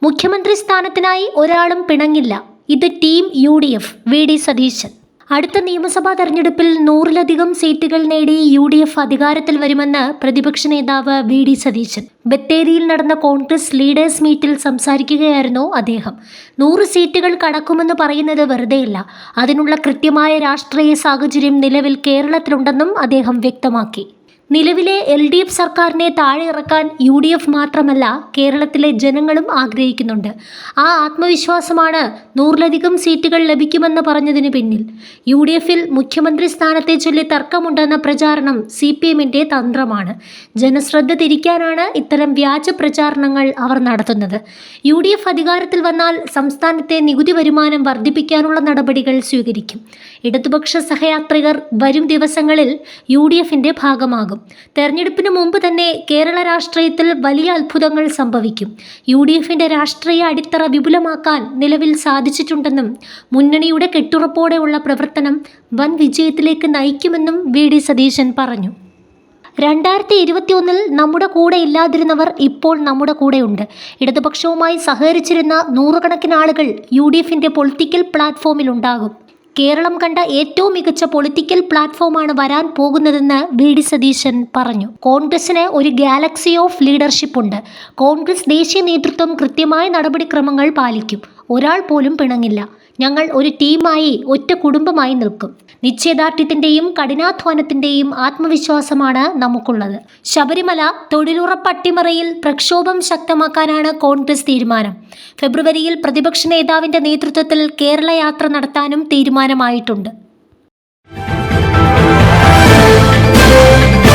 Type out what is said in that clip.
മുഖ്യമന്ത്രി സ്ഥാനത്തിനായി ഒരാളും പിണങ്ങില്ല. ഇത് ടീം UDF VD സതീശൻ. അടുത്ത നിയമസഭാ തെരഞ്ഞെടുപ്പിൽ 100-ലധികം സീറ്റുകൾ നേടി UDF അധികാരത്തിൽ വരുമെന്ന് പ്രതിപക്ഷ നേതാവ് VD സതീശൻ. ബത്തേരിയിൽ നടന്ന കോൺഗ്രസ് ലീഡേഴ്സ് മീറ്റിൽ സംസാരിക്കുകയായിരുന്നു അദ്ദേഹം. 100 സീറ്റുകൾ കടക്കുമെന്ന് പറയുന്നത് വെറുതെയല്ല. അതിനുള്ള കൃത്യമായ രാഷ്ട്രീയ സാഹചര്യം നിലവിൽ കേരളത്തിലുണ്ടെന്നും അദ്ദേഹം വ്യക്തമാക്കി. നിലവിലെ LDF സർക്കാരിനെ താഴെ ഇറക്കാൻ UDF മാത്രമല്ല, കേരളത്തിലെ ജനങ്ങളും ആഗ്രഹിക്കുന്നുണ്ട്. ആ ആത്മവിശ്വാസമാണ് 100-ലധികം സീറ്റുകൾ ലഭിക്കുമെന്ന് പറഞ്ഞതിന് പിന്നിൽ. UDFിൽ മുഖ്യമന്ത്രി സ്ഥാനത്തെ ചൊല്ലി തർക്കമുണ്ടെന്ന പ്രചാരണം CPMന്റെ തന്ത്രമാണ്. ജനശ്രദ്ധ തിരിക്കാനാണ് ഇത്തരം വ്യാജ പ്രചാരണങ്ങൾ അവർ നടത്തുന്നത്. UDF അധികാരത്തിൽ വന്നാൽ സംസ്ഥാനത്തെ നികുതി വരുമാനം വർദ്ധിപ്പിക്കാനുള്ള നടപടികൾ സ്വീകരിക്കും. ഇടതുപക്ഷ സഹയാത്രികർ വരും ദിവസങ്ങളിൽ UDFന്റെ ഭാഗമാകും. തെരഞ്ഞെടുപ്പിന് മുമ്പ് തന്നെ കേരള രാഷ്ട്രീയത്തിൽ വലിയ അത്ഭുതങ്ങൾ സംഭവിക്കും. UDFന്റെ രാഷ്ട്രീയ അടിത്തറ വിപുലമാക്കാൻ നിലവിൽ സാധിച്ചിട്ടുണ്ടെന്നും മുന്നണിയുടെ കെട്ടുറപ്പോടെയുള്ള പ്രവർത്തനം വൻ വിജയത്തിലേക്ക് നയിക്കുമെന്നും VD സതീശൻ പറഞ്ഞു. 2021 നമ്മുടെ കൂടെ ഇല്ലാതിരുന്നവർ ഇപ്പോൾ നമ്മുടെ കൂടെയുണ്ട്. ഇടതുപക്ഷവുമായി സഹകരിച്ചിരുന്ന നൂറുകണക്കിന് ആളുകൾ UDFന്റെ പൊളിറ്റിക്കൽ പ്ലാറ്റ്ഫോമിൽ ഉണ്ടാകും. കേരളം കണ്ട ഏറ്റവും മികച്ച പൊളിറ്റിക്കൽ പ്ലാറ്റ്ഫോമാണ് വരാൻ പോകുന്നതെന്ന് VD സതീശൻ പറഞ്ഞു. കോൺഗ്രസിന് ഒരു ഗാലക്സി ഓഫ് ലീഡർഷിപ്പ് ഉണ്ട്. കോൺഗ്രസ് ദേശീയ നേതൃത്വം കൃത്യമായ നടപടിക്രമങ്ങൾ പാലിക്കും. ഒരാൾ പോലും പിണങ്ങില്ല. ഞങ്ങൾ ഒരു ടീമായി, ഒറ്റ കുടുംബമായി നിൽക്കും. നിശ്ചയദാർഢ്യത്തിൻ്റെയും കഠിനാധ്വാനത്തിൻ്റെയും ആത്മവിശ്വാസമാണ് നമുക്കുള്ളത്. ശബരിമല തൊഴിലുറപ്പ് അട്ടിമറിയിൽ പ്രക്ഷോഭം ശക്തമാക്കാനാണ് കോൺഗ്രസ് തീരുമാനം. ഫെബ്രുവരിയിൽ പ്രതിപക്ഷ നേതാവിൻ്റെ നേതൃത്വത്തിൽ കേരള യാത്ര നടത്താനും തീരുമാനമായിട്ടുണ്ട്.